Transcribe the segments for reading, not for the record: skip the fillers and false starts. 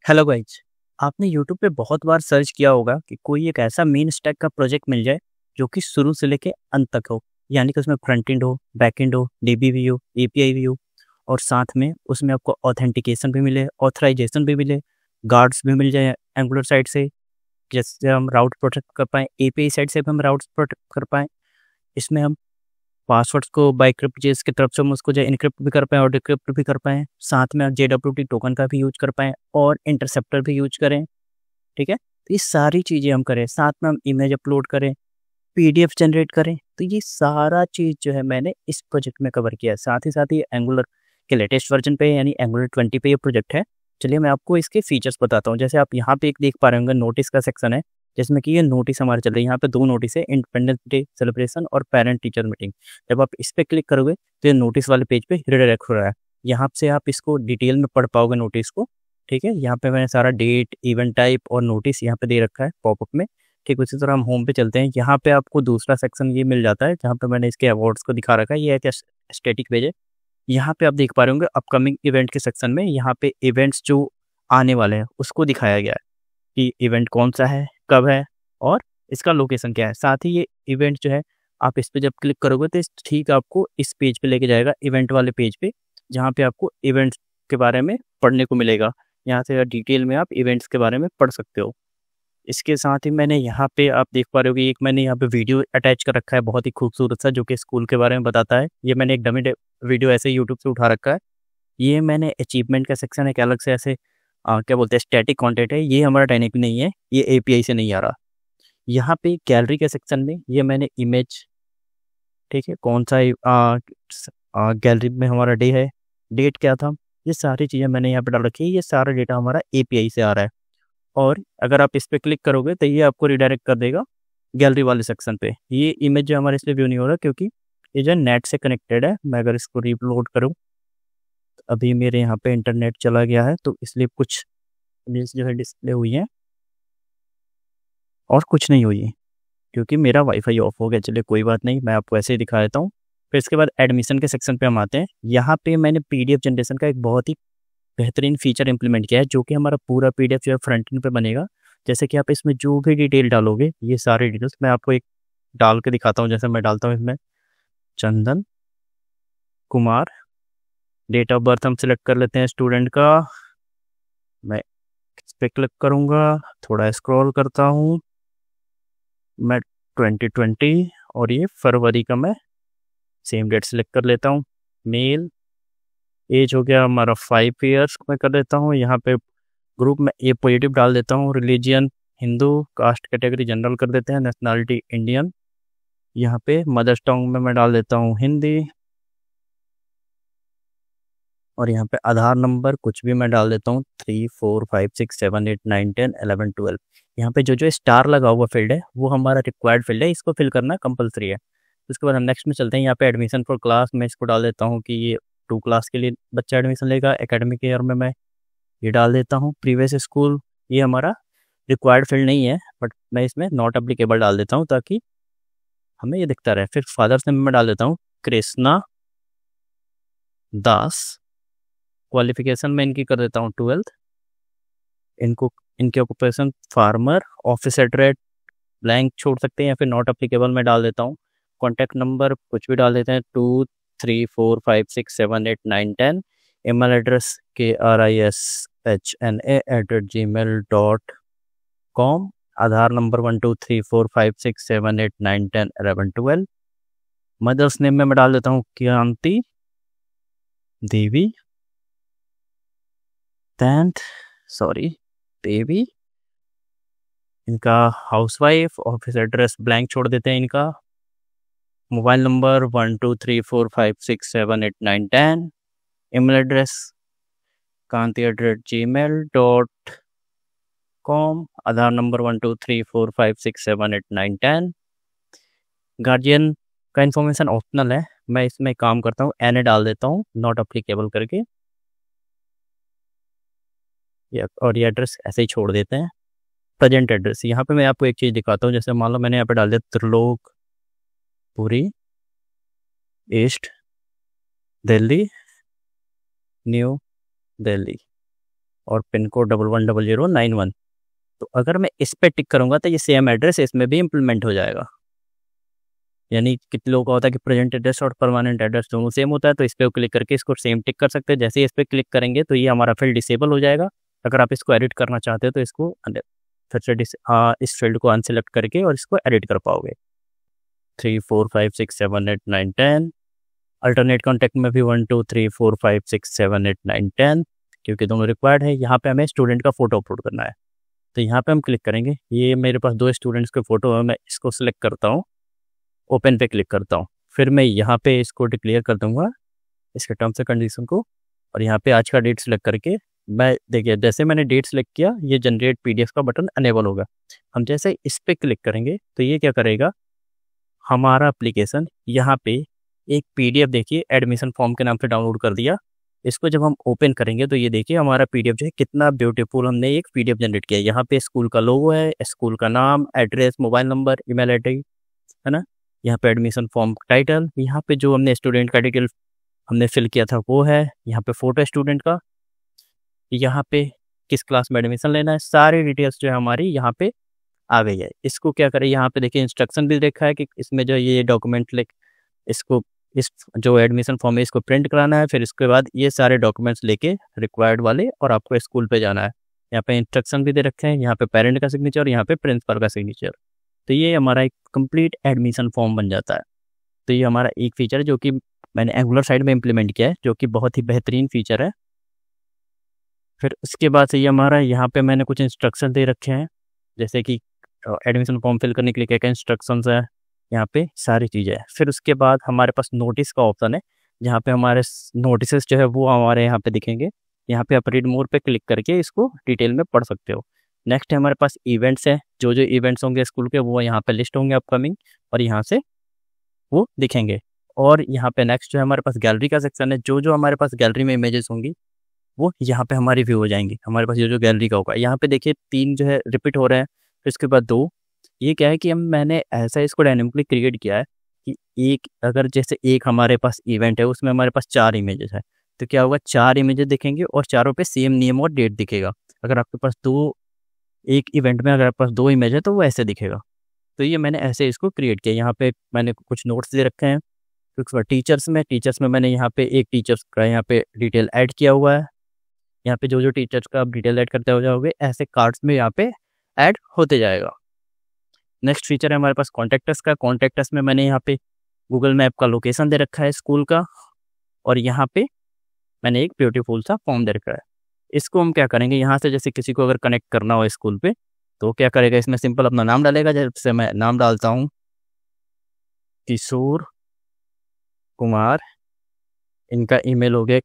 Hello guys. आपने YouTube पे बहुत बार सर्च किया होगा कि कोई एक ऐसा मेन स्टैक का प्रोजेक्ट मिल जाए जो कि शुरू से लेके अंत तक हो, यानी कि उसमें फ्रंट एंड हो, बैक एंड हो, डीबी भी हो, एपीआई भी हो, और साथ में उसमें आपको ऑथेंटिकेशन भी मिले, ऑथराइजेशन भी मिले, गार्ड्स भी मिल जाए एंगुलर साइड से, जैसे हम राउट प्रोटेक्ट कर पाएँ, एपीआई साइड से भी हम राउट्स प्रोटेक्ट कर पाएँ। इसमें हम पासवर्ड्स को बाय क्रिप्टोजेस की तरफ से हम उसको जो इनक्रिप्ट भी कर पाएँ और डिक्रिप्ट भी कर पाएँ, साथ में जेडब्ल्यूटी टोकन का भी यूज़ कर पाएँ और इंटरसेप्टर भी यूज़ करें। ठीक है? तो ये सारी चीज़ें हम करें, साथ में हम इमेज अपलोड करें, पीडीएफ जनरेट करें, तो ये सारा चीज़ जो है मैंने इस प्रोजेक्ट में कवर किया है। साथ ही साथ ये एंगुलर के लेटेस्ट वर्ज़न पे यानी एंगुलर 20 पे ये प्रोजेक्ट है। चलिए मैं आपको इसके फीचर्स बताता हूँ। जैसे आप यहाँ पे एक देख पा रहे होंगे नोटिस का सेक्शन है, जिसमें कि ये नोटिस हमारे चल रही है। यहाँ पे 2 नोटिस है, इंडिपेंडेंस डे सेलिब्रेशन और पैरेंट टीचर मीटिंग। जब आप इस पे क्लिक करोगे तो ये नोटिस वाले पेज पे रिडायरेक्ट हो रहा है। यहाँ से आप इसको डिटेल में पढ़ पाओगे नोटिस को। ठीक है? यहाँ पे मैंने सारा डेट, इवेंट टाइप और नोटिस यहाँ पे दे रखा है पॉपअप में। ठीक उसी तरह हम होम पे चलते हैं। यहाँ पे आपको दूसरा सेक्शन ये मिल जाता है जहाँ पे मैंने इसके अवार्ड्स को दिखा रखा है। ये एक स्टैटिक पेज है। यहाँ पे आप देख पा रहे होंगे अपकमिंग इवेंट के सेक्शन में यहाँ पे इवेंट्स जो आने वाले हैं उसको दिखाया गया है कि इवेंट कौन-सा है, कब है और इसका लोकेशन क्या है। साथ ही ये इवेंट जो है आप इस पे जब क्लिक करोगे तो ठीक आपको इस पेज पे लेके जाएगा, इवेंट वाले पेज पे, जहाँ पे आपको इवेंट्स के बारे में पढ़ने को मिलेगा। यहाँ से डिटेल में आप इवेंट्स के बारे में पढ़ सकते हो। इसके साथ ही मैंने यहाँ पे आप देख पा रहे हो कि एक मैंने यहाँ पे वीडियो अटैच कर रखा है बहुत ही खूबसूरत सा, जो कि स्कूल के बारे में बताता है। ये मैंने एक डमी वीडियो ऐसे यूट्यूब से उठा रखा है। ये मैंने अचीवमेंट का सेक्शन है, अलग से ऐसे क्या बोलते हैं स्टैटिक कंटेंट है। ये हमारा डायनेमिक नहीं है, ये एपीआई से नहीं आ रहा। यहाँ पे गैलरी के सेक्शन में ये मैंने इमेज, ठीक है, कौन सा गैलरी में हमारा डे है, डेट क्या था, ये सारी चीज़ें मैंने यहाँ पे डाल रखी है। ये सारा डेटा हमारा एपीआई से आ रहा है। और अगर आप इस पे क्लिक करोगे तो ये आपको रिडायरेक्ट कर देगा गैलरी वाले सेक्शन पे। ये इमेज जो हमारे इसलिए व्यू नहीं हो रहा क्योंकि ये जो नेट से कनेक्टेड है। मैं अगर इसको रीलोड करूँ, अभी मेरे यहाँ पे इंटरनेट चला गया है तो इसलिए कुछ इमेज जो है डिस्प्ले हुई है और कुछ नहीं हुई है क्योंकि मेरा वाईफाई ऑफ हो गया। चलिए कोई बात नहीं, मैं आपको ऐसे ही दिखा देता हूँ। फिर इसके बाद एडमिशन के सेक्शन पे हम आते हैं। यहाँ पे मैंने पीडीएफ जनरेशन का एक बहुत ही बेहतरीन फीचर इंप्लीमेंट किया है, जो कि हमारा पूरा पीडीएफ जो है फ्रंट एंड पे बनेगा। जैसे कि आप इसमें जो भी डिटेल डालोगे, ये सारी डिटेल्स मैं आपको एक डाल के दिखाता हूँ। जैसे मैं डालता हूँ इसमें Chandan Kumar, date of birth हम सिलेक्ट कर लेते हैं स्टूडेंट का। मैं इस पे क्लिक करूँगा, थोड़ा स्क्रॉल करता हूँ, मैं 2020 और ये फरवरी का मैं सेम डेट सिलेक्ट कर लेता हूँ। मेल, एज हो गया हमारा 5 ईयर्स मैं कर देता हूँ। यहाँ पे ग्रुप में ए पॉजिटिव डाल देता हूँ, religion Hindu, caste category general कर देते हैं, नेशनलिटी इंडियन। यहाँ पे मदर टंग में मैं डाल देता हूँ हिंदी, और यहाँ पे आधार नंबर कुछ भी मैं डाल देता हूँ 3 4 5 6 7 8 9 10 11 12। यहाँ पे जो जो स्टार लगा हुआ फील्ड है वो हमारा रिक्वायर्ड फील्ड है, इसको फिल करना कंपलसरी है। उसके बाद हम नेक्स्ट में चलते हैं। यहाँ पे एडमिशन फॉर क्लास में इसको डाल देता हूँ कि ये 2 क्लास के लिए बच्चा एडमिशन लेगा एकेडमिक ईयर में। मैं ये डाल देता हूँ प्रीवियस स्कूल, ये हमारा रिक्वायर्ड फील्ड नहीं है बट मैं इसमें नॉट अप्लीकेबल डाल देता हूँ ताकि हमें ये दिखता रहे। फिर फादर्स नेम में डाल देता हूँ कृष्णा दास, क्वालिफिकेशन में इनकी कर देता हूँ 12th, इनको इनके occupation farmer, office address blank छोड़ सकते हैं या फिर नॉट अप्लीकेबल में डाल देता हूँ। कॉन्टैक्ट नंबर कुछ भी डाल देते हैं 2 3 4 5 6 7 8 9 10। Email address KRISHNA@gmail.com। आधार नंबर 1 2 3 4 5 6 7 8 9 10 11 12। मदर्स नेम में मैं डाल देता हूँ क्रांति देवी, देवी। इनका हाउसवाइफ, ऑफिस एड्रेस ब्लैंक छोड़ देते हैं इनका। Mobile number 1 2 3 4 5 6 7 8 9 10। Email address kanti@gmail.com। आधार नंबर 1 2 3 4 5 6 7 8 9 10। गार्जियन का इन्फॉर्मेशन ऑप्शनल है, मैं इसमें काम करता हूँ एन डाल देता हूँ नॉट अप्लीकेबल करके, और ये एड्रेस ऐसे ही छोड़ देते हैं। प्रेजेंट एड्रेस, यहाँ पे मैं आपको एक चीज़ दिखाता हूँ। जैसे मान लो मैंने यहाँ पे डाल दिया त्रिलोकपुरी ईस्ट दिल्ली, न्यू दिल्ली। और पिन कोड 110091। तो अगर मैं इस पर टिक करूँगा तो ये सेम एड्रेस इसमें भी इम्प्लीमेंट हो जाएगा। यानी कितने लोगों का होता है कि प्रेजेंट एड्रेस और परमानेंट एड्रेस दोनों सेम होता है, तो इस पर क्लिक करके इसको सेम टिक कर सकते हैं। जैसे ही इस पर क्लिक करेंगे तो ये हमारा फील्ड डिसेबल हो जाएगा। अगर आप इसको एडिट करना चाहते हो तो इसको फिर से इस फील्ड को अनसेलेक्ट करके और इसको एडिट कर पाओगे। 3 4 5 6 7 8 9 10। अल्टरनेट कॉन्टैक्ट में भी 1 2 3 4 5 6 7 8 9 10, क्योंकि दोनों रिक्वायर्ड है। यहाँ पे हमें स्टूडेंट का फोटो अपलोड करना है, तो यहाँ पे हम क्लिक करेंगे। ये मेरे पास 2 स्टूडेंट्स के फोटो है, मैं इसको सिलेक्ट करता हूँ, ओपन पे क्लिक करता हूँ। फिर मैं यहाँ पे इसको डिक्लेयर कर दूंगा, इसके टर्म्स एंड कंडीशन को, और यहाँ पे आज का डेट सिलेक्ट करके मैं देखिए जैसे मैंने डेट सिलेक्ट किया ये जनरेट पीडीएफ का बटन अनेबल होगा। हम जैसे इस पर क्लिक करेंगे तो ये क्या करेगा, हमारा एप्लीकेशन यहाँ पे एक पीडीएफ देखिए एडमिशन फॉर्म के नाम से डाउनलोड कर दिया। इसको जब हम ओपन करेंगे तो ये देखिए हमारा पीडीएफ जो है कितना ब्यूटीफुल हमने एक पीडीएफ जनरेट किया है। यहाँ पे स्कूल का लोगो है, स्कूल का नाम, address, mobile number, email ID, है ना। यहाँ पे एडमिशन फॉर्म टाइटल, यहाँ पे जो हमने स्टूडेंट का डिटेल हमने फिल किया था वो है, यहाँ पे फोटो स्टूडेंट का, यहाँ पे किस क्लास में एडमिशन लेना है, सारी डिटेल्स जो है हमारी यहाँ पे आ गई है। इसको क्या करें, यहाँ पे देखिए इंस्ट्रक्शन भी देखा है कि इसमें जो ये डॉक्यूमेंट इसको इस जो एडमिशन फॉर्म है इसको प्रिंट कराना है, फिर इसके बाद ये सारे डॉक्यूमेंट्स लेके रिक्वायर्ड वाले और आपको स्कूल पे जाना है। यहाँ पे इंस्ट्रक्शन भी दे रखे हैं, यहाँ पे पेरेंट का सिग्नेचर और यहाँ पे प्रिंसिपल का सिग्नेचर। तो ये हमारा एक कंप्लीट एडमिशन फॉर्म बन जाता है। तो ये हमारा एक फीचर है जो कि मैंने एंगुलर साइड में इम्प्लीमेंट किया है, जो कि बहुत ही बेहतरीन फीचर है। फिर उसके बाद से ये हमारा यहाँ पे मैंने कुछ इंस्ट्रक्शन दे रखे हैं, जैसे कि एडमिशन फॉर्म फिल करने के लिए क्या क्या इंस्ट्रक्शंस है, यहाँ पे सारी चीज़ें हैं। फिर उसके बाद हमारे पास नोटिस का ऑप्शन है, जहाँ पे हमारे नोटिस जो है वो हमारे यहाँ पे दिखेंगे। यहाँ पे आप रीड मोर पे क्लिक करके इसको डिटेल में पढ़ सकते हो। नेक्स्ट हमारे पास इवेंट्स है, जो जो इवेंट्स होंगे स्कूल के वो यहाँ पे लिस्ट होंगे अपकमिंग, और यहाँ से वो दिखेंगे। और यहाँ पे नेक्स्ट जो है हमारे पास गैलरी का सेक्शन है, जो जो हमारे पास गैलरी में इमेजेस होंगी वो यहाँ पे हमारी व्यू हो जाएंगी। हमारे पास जो गैलरी का होगा, यहाँ पे देखिए 3 जो है रिपीट हो रहे हैं, फिर उसके बाद 2। ये क्या है कि मैंने ऐसा इसको डायनेमिकली क्रिएट किया है कि एक अगर जैसे एक हमारे पास इवेंट है उसमें हमारे पास 4 इमेजेस है, तो क्या होगा 4 इमेजेस दिखेंगे और चारों पे सेम नेम और डेट दिखेगा। अगर आपके पास एक इवेंट में अगर आपके पास 2 इमेज है तो वो ऐसे दिखेगा। तो ये मैंने ऐसे इसको क्रिएट किया। यहाँ पे मैंने कुछ नोट्स दे रखे हैं। फिर उसके बाद टीचर्स में मैंने यहाँ पे एक टीचर्स का यहाँ पे डिटेल ऐड किया हुआ है। यहाँ पे जो जो टीचर्स का आप डिटेल ऐड करते हो जाओगे ऐसे कार्ड्स में यहाँ पे ऐड होते जाएगा। नेक्स्ट फीचर है हमारे पास कॉन्टैक्टस का। कॉन्टैक्टस में मैंने यहाँ पे गूगल मैप का लोकेशन दे रखा है स्कूल का, और यहाँ पे मैंने एक ब्यूटीफुल सा फॉर्म दे रखा है। इसको हम क्या करेंगे, यहाँ से जैसे किसी को अगर कनेक्ट करना हो स्कूल पे तो क्या करेगा, इसमें सिंपल अपना नाम डालेगा। जैसे मैं नाम डालता हूँ किशोर कुमार, इनका ईमेल हो गया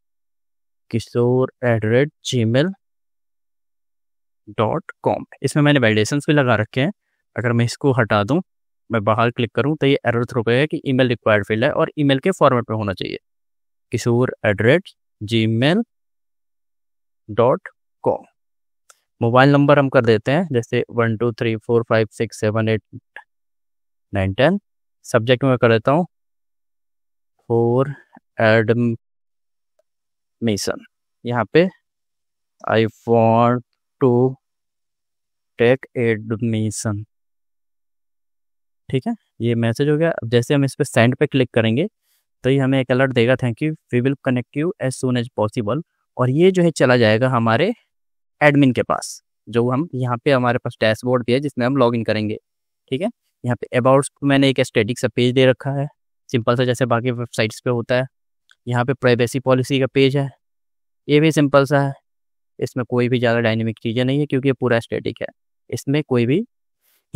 kishore@gmail.com। इसमें मैंने वैलिडेशंस भी लगा रखे हैं। अगर मैं इसको हटा दूं, मैं बाहर क्लिक करूं तो ये एरर थ्रो करेगा कि ईमेल रिक्वायर्ड फील्ड है और ईमेल के फॉर्मेट में होना चाहिए, kishore@gmail.com। मोबाइल नंबर हम कर देते हैं जैसे 1 2 3 4 5 6 7 8 9 10। सब्जेक्ट में कर देता हूँ फॉर एडमिशन। यहाँ पे I want to take admission. ठीक है, ये मैसेज हो गया। अब जैसे हम इस पर सेंड पे क्लिक करेंगे तो ये हमें एक अलर्ट देगा, thank you, we will connect you as soon as possible. और ये जो है चला जाएगा हमारे एडमिन के पास, जो हम यहाँ पे हमारे पास डैशबोर्ड भी है जिसमें हम लॉगिन करेंगे। ठीक है, यहाँ पे अबाउट्स मैंने एक स्टैटिक सा पेज दे रखा है, सिंपल सा जैसे बाकी वेबसाइट्स पे होता है। यहाँ पे प्राइवेसी पॉलिसी का पेज है, ये भी सिंपल सा है, इसमें कोई भी ज़्यादा डायनेमिक चीज़ें नहीं है क्योंकि ये पूरा स्टैटिक है, इसमें कोई भी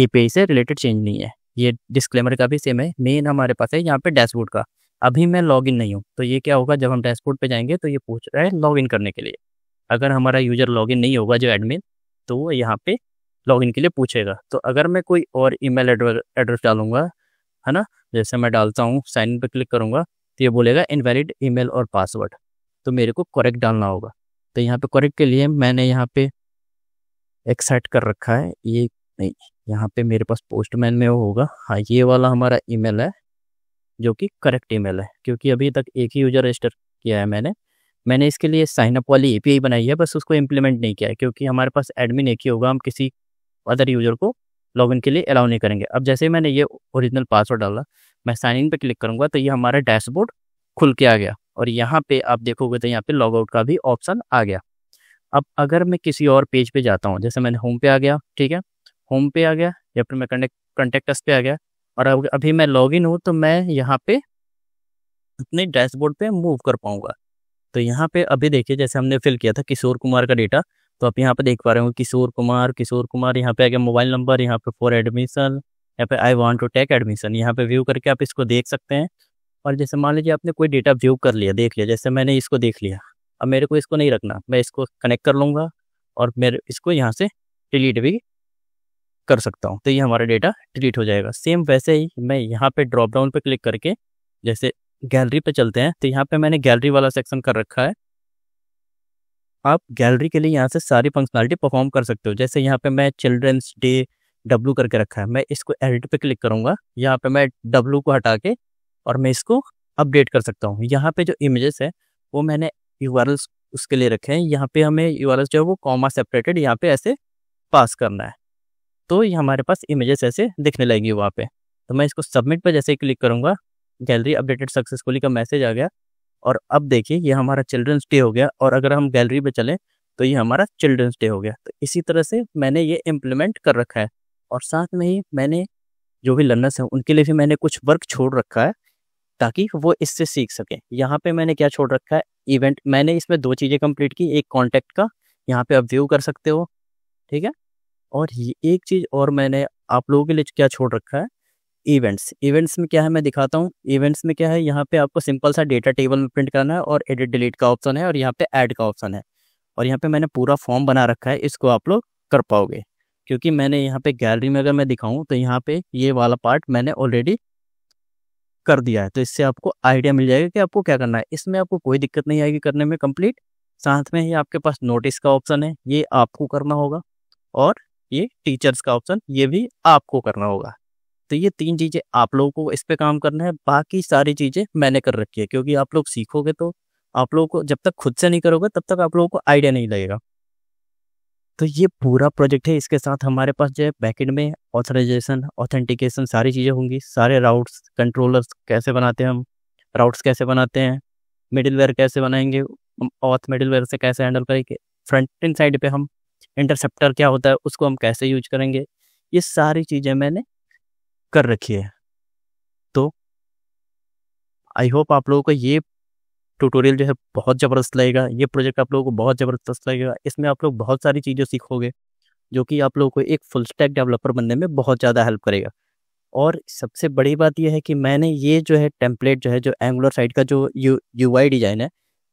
पेज से रिलेटेड चेंज नहीं है। ये डिस्क्लेमर का भी सेम है। मेन हमारे पास है यहाँ पे डैशबोर्ड का। अभी मैं लॉगिन नहीं हूँ, तो ये क्या होगा, जब हम डैशबोर्ड पे जाएंगे तो ये पूछ रहा है लॉगिन करने के लिए। अगर हमारा यूजर लॉगिन नहीं होगा जो एडमिन, तो वो यहाँ पे लॉगिन के लिए पूछेगा। तो अगर मैं कोई और ईमेल एड्रेस डालूंगा, है ना, जैसे मैं डालता हूँ साइन इन पे क्लिक करूँगा तो ये बोलेगा इनवैलिड ईमेल और पासवर्ड, तो मेरे को करेक्ट डालना होगा। तो यहाँ पे करेक्ट के लिए मैंने यहाँ पे एक सेट कर रखा है, ये नहीं, यहाँ पे मेरे पास पोस्टमैन में वो होगा। हाँ, ये वाला हमारा ईमेल है जो कि करेक्ट ईमेल है, क्योंकि अभी तक एक ही यूजर रजिस्टर किया है मैंने, मैंने इसके लिए साइन अप वाली एपीआई बनाई है, बस उसको इम्प्लीमेंट नहीं किया है क्योंकि हमारे पास एडमिन एक ही होगा, हम किसी अदर यूज़र को लॉगिन के लिए अलाउ नहीं करेंगे। अब जैसे ही मैंने ये ओरिजिनल पासवर्ड डाला, मैं साइन इन पे क्लिक करूँगा तो ये हमारा डैशबोर्ड खुल के आ गया और यहाँ पे आप देखोगे तो यहाँ पे लॉग आउट का भी ऑप्शन आ गया। अब अगर मैं किसी और पेज पे जाता हूँ, जैसे मैंने होम पे आ गया, ठीक है, होम पे आ गया या फिर मैं कॉन्टेक्ट अस पे आ गया और अब अभी मैं लॉगिन हूँ तो मैं यहाँ पे अपने डैशबोर्ड पे मूव कर पाऊँगा। तो यहाँ पे अभी देखिए जैसे हमने फिल किया था किशोर कुमार का डेटा, तो आप यहाँ पे देख पा रहे हो किशोर कुमार यहाँ पे आ गया, मोबाइल नंबर यहाँ पे फॉर एडमिशन, यहाँ पे I want to take admission, यहाँ पे व्यू करके आप इसको देख सकते हैं। और जैसे मान लीजिए आपने कोई डेटा व्यू कर लिया, देख लिया, जैसे मैंने इसको देख लिया, अब मेरे को इसको नहीं रखना, मैं इसको कनेक्ट कर लूँगा और मेरे इसको यहाँ से डिलीट भी कर सकता हूँ, तो ये हमारा डेटा डिलीट हो जाएगा। सेम वैसे ही मैं यहाँ पे ड्रॉप डाउन पे क्लिक करके जैसे गैलरी पे चलते हैं, तो यहाँ पे मैंने गैलरी वाला सेक्शन कर रखा है। आप गैलरी के लिए यहाँ से सारी फंक्शनलिटी परफॉर्म कर सकते हो। जैसे यहाँ पे मैं चिल्ड्रंस डे डब्लू करके रखा है, मैं इसको एडिट पे क्लिक करूँगा, यहाँ पे मैं डब्लू को हटा के और मैं इसको अपडेट कर सकता हूँ। यहाँ पे जो इमेजेस है वो मैंने यूआरएल्स उसके लिए रखे हैं, यहाँ पे हमें यूआरएल्स जो है वो कॉमा सेपरेटेड यहाँ पे ऐसे पास करना है, तो ये हमारे पास इमेजेस ऐसे दिखने लगेंगी वहाँ पे। तो मैं इसको सबमिट पे जैसे ही क्लिक करूँगा, गैलरी अपडेटेड सक्सेसफुली का मैसेज आ गया और अब देखिए ये हमारा चिल्ड्रंस डे हो गया और अगर हम गैलरी पे चलें तो ये हमारा चिल्ड्रंस डे हो गया। तो इसी तरह से मैंने ये इम्प्लीमेंट कर रखा है और साथ में ही मैंने जो भी लर्नर्स हैं उनके लिए भी मैंने कुछ वर्क छोड़ रखा है ताकि वो इससे सीख सकें। यहाँ पे मैंने क्या छोड़ रखा है, इवेंट, मैंने इसमें 2 चीज़ें कंप्लीट की, एक कॉन्टैक्ट का, यहाँ पे आप व्यू कर सकते हो, ठीक है, और ये एक चीज़ और मैंने आप लोगों के लिए क्या छोड़ रखा है, इवेंट्स। इवेंट्स में क्या है मैं दिखाता हूँ। इवेंट्स में क्या है, यहाँ पे आपको सिंपल सा डेटा टेबल में प्रिंट करना है और एडिट डिलीट का ऑप्शन है और यहाँ पे ऐड का ऑप्शन है और यहाँ पे मैंने पूरा फॉर्म बना रखा है, इसको आप लोग कर पाओगे क्योंकि मैंने यहाँ पे गैलरी में अगर मैं दिखाऊँ तो यहाँ पे ये वाला पार्ट मैंने ऑलरेडी कर दिया है। तो इससे आपको आइडिया मिल जाएगा कि आपको क्या करना है। इसमें आपको कोई दिक्कत नहीं आएगी करने में कंप्लीट। साथ में ही आपके पास नोटिस का ऑप्शन है, ये आपको करना होगा और ये टीचर्स का ऑप्शन, ये भी आपको करना होगा। तो ये 3 चीज़ें आप लोगों को इस पे काम करना है, बाकी सारी चीज़ें मैंने कर रखी है क्योंकि आप लोग सीखोगे तो आप लोगों को, जब तक खुद से नहीं करोगे तब तक आप लोगों को आइडिया नहीं लगेगा। तो ये पूरा प्रोजेक्ट है, इसके साथ हमारे पास जो है बैकएंड में ऑथराइजेशन, ऑथेंटिकेशन सारी चीज़ें होंगी, सारे राउट्स, कंट्रोलर्स कैसे बनाते हैं हम, राउट्स कैसे बनाते हैं, मिडिलवेयर कैसे बनाएंगे, ऑथ मिडिलवेयर से कैसे हैंडल करेंगे, फ्रंट एंड साइड पे हम इंटरसेप्टर क्या होता है उसको हम कैसे यूज करेंगे, ये सारी चीज़ें मैंने कर रखी है। तो आई होप आप लोगों को ये ट्यूटोरियल जो है बहुत ज़बरदस्त लगेगा, ये प्रोजेक्ट आप लोगों को बहुत ज़बरदस्त लगेगा। इसमें आप लोग बहुत सारी चीज़ें सीखोगे जो कि आप लोगों को एक फुल स्टैक डेवलपर बनने में बहुत ज़्यादा हेल्प करेगा। और सबसे बड़ी बात यह है कि मैंने ये जो है टेम्पलेट जो है, जो एंगुलर साइट का जो यूआई डिज़ाइन है,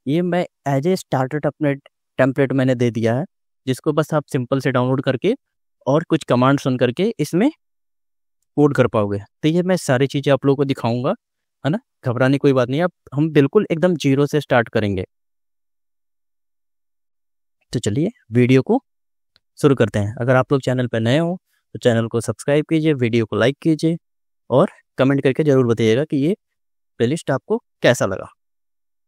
ये मैं एज ए स्टार्टर अपने टेम्पलेट मैंने दे दिया है, जिसको बस आप सिंपल से डाउनलोड करके और कुछ कमांड सुन करके इसमें कोड कर पाओगे। तो ये मैं सारी चीज़ें आप लोगों को दिखाऊंगा, है ना, घबराने की कोई बात नहीं है। अब हम बिल्कुल एकदम जीरो से स्टार्ट करेंगे। तो चलिए वीडियो को शुरू करते हैं। अगर आप लोग चैनल पर नए हो तो चैनल को सब्सक्राइब कीजिए, वीडियो को लाइक कीजिए और कमेंट करके ज़रूर बताइएगा कि ये प्लेलिस्ट आपको कैसा लगा।